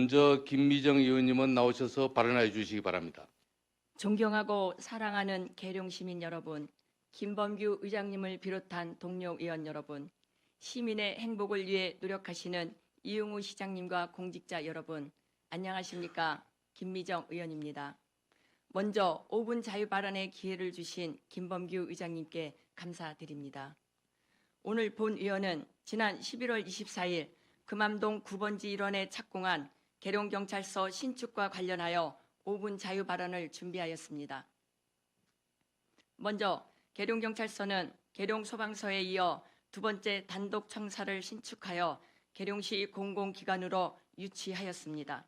먼저 김미정 의원님은 나오셔서 발언해 주시기 바랍니다. 존경하고 사랑하는 계룡 시민 여러분, 김범규 의장님을 비롯한 동료 의원 여러분, 시민의 행복을 위해 노력하시는 이용우 시장님과 공직자 여러분, 안녕하십니까? 김미정 의원입니다. 먼저 5분 자유 발언의 기회를 주신 김범규 의장님께 감사드립니다. 오늘 본 의원은 지난 11월 24일 금암동 9번지 1원에 착공한 계룡경찰서 신축과 관련하여 5분 자유 발언을 준비하였습니다. 먼저 계룡경찰서는 계룡소방서에 이어 두 번째 단독 청사를 신축하여 계룡시 공공기관으로 유치하였습니다.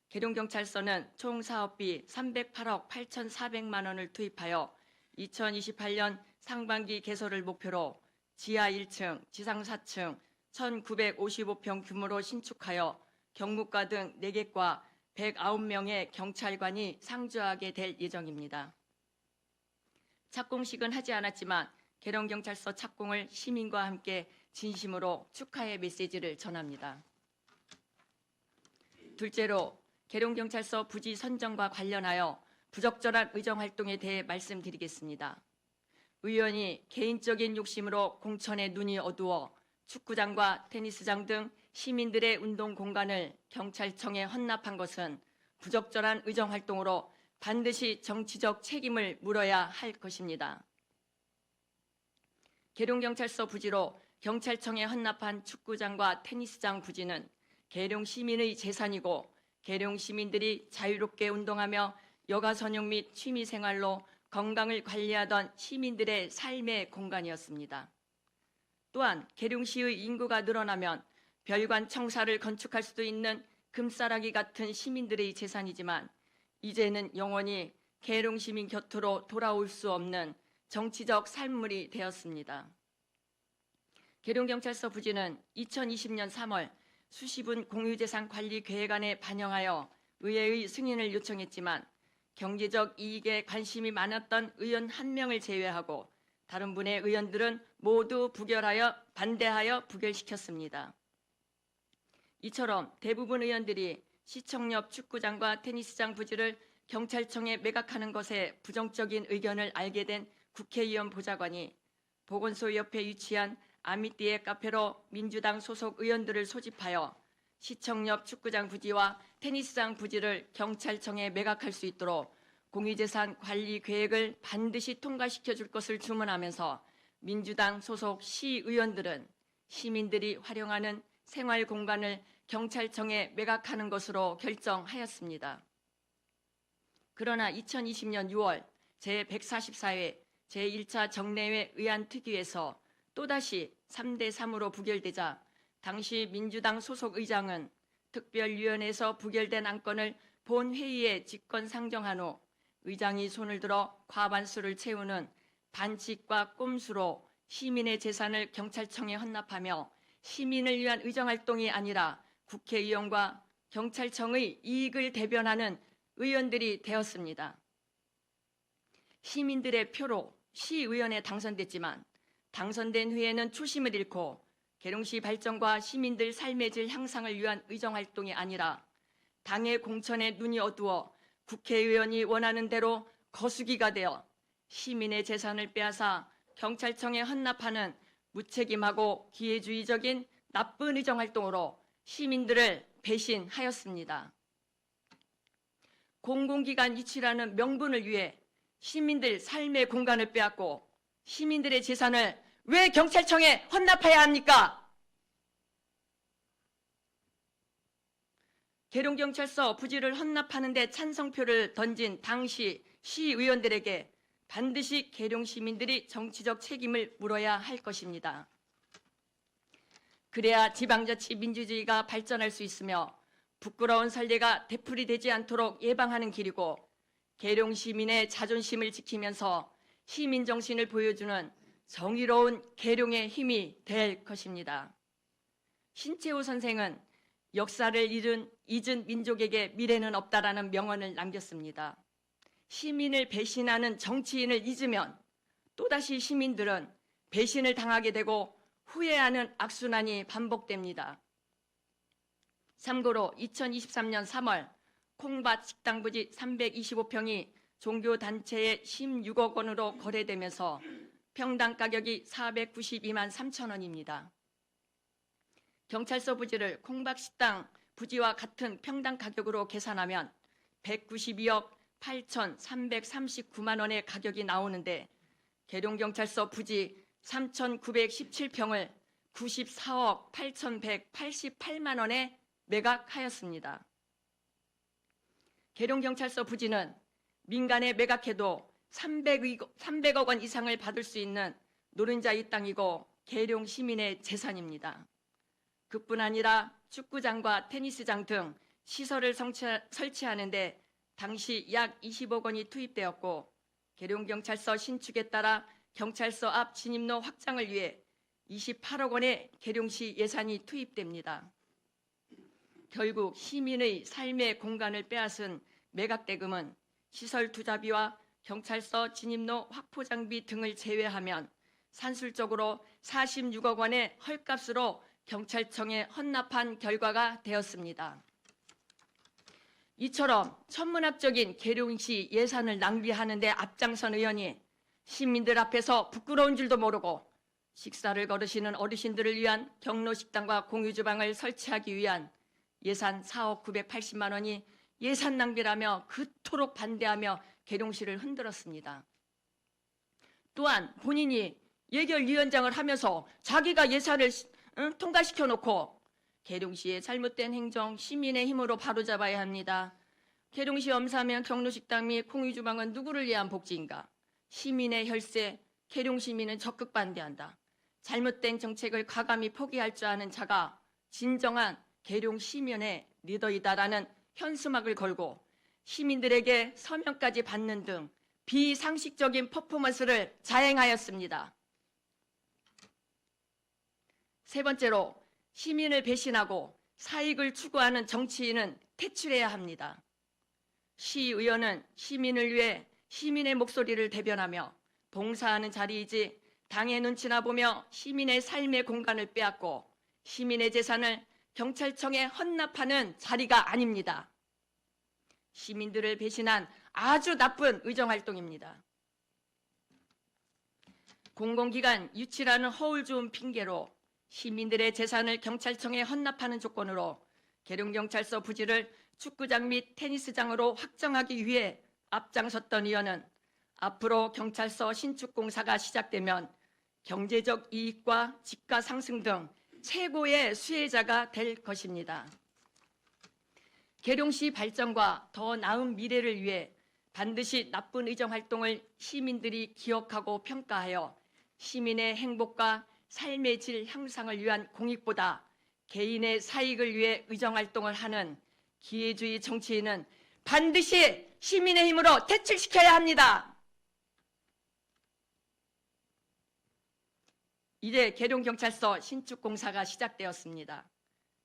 계룡경찰서는 총 사업비 308억 8,400만 원을 투입하여 2028년 상반기 개소를 목표로 지하 1층, 지상 4층, 1,955평 규모로 신축하여 경무과 등 4개과 109명의 경찰관이 상주하게 될 예정입니다. 착공식은 하지 않았지만 계룡경찰서 착공을 시민과 함께 진심으로 축하의 메시지를 전합니다. 둘째로 계룡경찰서 부지 선정과 관련하여 부적절한 의정활동에 대해 말씀드리겠습니다. 의원이 개인적인 욕심으로 공천에 눈이 어두워 축구장과 테니스장 등 시민들의 운동 공간을 경찰청에 헌납한 것은 부적절한 의정활동으로 반드시 정치적 책임을 물어야 할 것입니다. 계룡경찰서 부지로 경찰청에 헌납한 축구장과 테니스장 부지는 계룡 시민의 재산이고 계룡 시민들이 자유롭게 운동하며 여가 선용 및 취미 생활로 건강을 관리하던 시민들의 삶의 공간이었습니다. 또한 계룡시의 인구가 늘어나면 별관 청사를 건축할 수도 있는 금싸라기 같은 시민들의 재산이지만 이제는 영원히 계룡 시민 곁으로 돌아올 수 없는 정치적 산물이 되었습니다. 계룡경찰서 부지는 2020년 3월 수시분 공유재산 관리 계획안에 반영하여 의회의 승인을 요청했지만 경제적 이익에 관심이 많았던 의원 1명을 제외하고 다른 분의 의원들은 모두 부결하여 반대하여 부결시켰습니다. 이처럼 대부분 의원들이 시청 옆 축구장과 테니스장 부지를 경찰청에 매각하는 것에 부정적인 의견을 알게 된 국회의원 보좌관이 보건소 옆에 위치한 아미띠의 카페로 민주당 소속 의원들을 소집하여 시청 옆 축구장 부지와 테니스장 부지를 경찰청에 매각할 수 있도록 공유재산 관리 계획을 반드시 통과시켜 줄 것을 주문하면서 민주당 소속 시의원들은 시민들이 활용하는 생활 공간을 경찰청에 매각하는 것으로 결정하였습니다. 그러나 2020년 6월 제144회 제1차 정례회 의안특위에서 또다시 3대3으로 부결되자 당시 민주당 소속 의장은 특별위원회에서 부결된 안건을 본회의에 직권상정한 후 의장이 손을 들어 과반수를 채우는 반칙과 꼼수로 시민의 재산을 경찰청에 헌납하며 시민을 위한 의정활동이 아니라 국회의원과 경찰청의 이익을 대변하는 의원들이 되었습니다. 시민들의 표로 시의원에 당선됐지만 당선된 후에는 초심을 잃고 계룡시 발전과 시민들 삶의 질 향상을 위한 의정활동이 아니라 당의 공천에 눈이 어두워 국회의원이 원하는 대로 거수기가 되어 시민의 재산을 빼앗아 경찰청에 헌납하는 무책임하고 기회주의적인 나쁜 의정활동으로 시민들을 배신하였습니다. 공공기관 유치라는 명분을 위해 시민들 삶의 공간을 빼앗고 시민들의 재산을 왜 경찰청에 헌납해야 합니까? 계룡경찰서 부지를 헌납하는 데 찬성표를 던진 당시 시의원들에게 반드시 계룡 시민들이 정치적 책임을 물어야 할 것입니다. 그래야 지방자치 민주주의가 발전할 수 있으며 부끄러운 선례가 되풀이되지 않도록 예방하는 길이고 계룡 시민의 자존심을 지키면서 시민 정신을 보여주는 정의로운 계룡의 힘이 될 것입니다. 신채호 선생은 역사를 잊은 민족에게 미래는 없다라는 명언을 남겼습니다. 시민을 배신하는 정치인을 잊으면 또다시 시민들은 배신을 당하게 되고 후회하는 악순환이 반복됩니다. 참고로 2023년 3월 콩밭 식당 부지 325평이 종교단체에 16억 원으로 거래되면서 평당 가격이 492만 3천 원입니다. 경찰서 부지를 콩밭 식당 부지와 같은 평당 가격으로 계산하면 192억 8,339만 원의 가격이 나오는데 계룡경찰서 부지 3,917평을 94억 8,188만 원에 매각하였습니다. 계룡경찰서 부지는 민간에 매각해도 300억 원 이상을 받을 수 있는 노른자의 땅이고 계룡 시민의 재산입니다. 그뿐 아니라 축구장과 테니스장 등 시설을 설치하는데 당시 약 20억 원이 투입되었고 계룡경찰서 신축에 따라 경찰서 앞 진입로 확장을 위해 28억 원의 계룡시 예산이 투입됩니다. 결국 시민의 삶의 공간을 빼앗은 매각대금은 시설 투자비와 경찰서 진입로 확보 장비 등을 제외하면 산술적으로 46억 원의 헐값으로 경찰청에 헌납한 결과가 되었습니다. 이처럼 천문학적인 계룡시 예산을 낭비하는 데 앞장선 의원이 시민들 앞에서 부끄러운 줄도 모르고 식사를 거르시는 어르신들을 위한 경로식당과 공유주방을 설치하기 위한 예산 4억 980만 원이 예산 낭비라며 그토록 반대하며 계룡시를 흔들었습니다. 또한 본인이 예결위원장을 하면서 자기가 예산을 통과시켜 놓고 계룡시의 잘못된 행정 시민의 힘으로 바로잡아야 합니다. 계룡시 엄사면 경로식당 및 공유주방은 누구를 위한 복지인가? 시민의 혈세, 계룡시민은 적극 반대한다. 잘못된 정책을 과감히 포기할 줄 아는 자가 진정한 계룡시민의 리더이다라는 현수막을 걸고 시민들에게 서명까지 받는 등 비상식적인 퍼포먼스를 자행하였습니다. 세 번째로 시민을 배신하고 사익을 추구하는 정치인은 퇴출해야 합니다. 시의원은 시민을 위해 시민의 목소리를 대변하며 봉사하는 자리이지 당의 눈치나 보며 시민의 삶의 공간을 빼앗고 시민의 재산을 경찰청에 헌납하는 자리가 아닙니다. 시민들을 배신한 아주 나쁜 의정활동입니다. 공공기관 유치라는 허울 좋은 핑계로 시민들의 재산을 경찰청에 헌납하는 조건으로 계룡경찰서 부지를 축구장 및 테니스장으로 확정하기 위해 앞장섰던 의원은 앞으로 경찰서 신축공사가 시작되면 경제적 이익과 집가 상승 등 최고의 수혜자가 될 것입니다. 계룡시 발전과 더 나은 미래를 위해 반드시 나쁜 의정활동을 시민들이 기억하고 평가하여 시민의 행복과 삶의 질 향상을 위한 공익보다 개인의 사익을 위해 의정활동을 하는 기회주의 정치인은 반드시 시민의 힘으로 퇴출시켜야 합니다. 이제 계룡경찰서 신축공사가 시작되었습니다.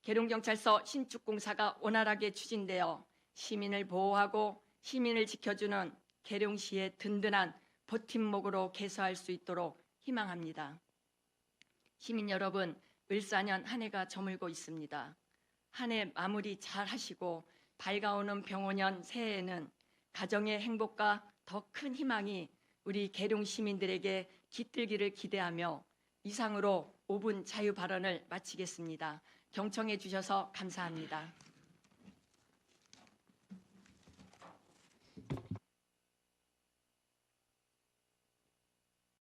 계룡경찰서 신축공사가 원활하게 추진되어 시민을 보호하고 시민을 지켜주는 계룡시의 든든한 버팀목으로 개소할 수 있도록 희망합니다. 시민 여러분, 을사년 한 해가 저물고 있습니다. 한 해 마무리 잘 하시고 밝아오는 병오년 새해에는 가정의 행복과 더 큰 희망이 우리 계룡 시민들에게 깃들기를 기대하며 이상으로 5분 자유 발언을 마치겠습니다. 경청해 주셔서 감사합니다.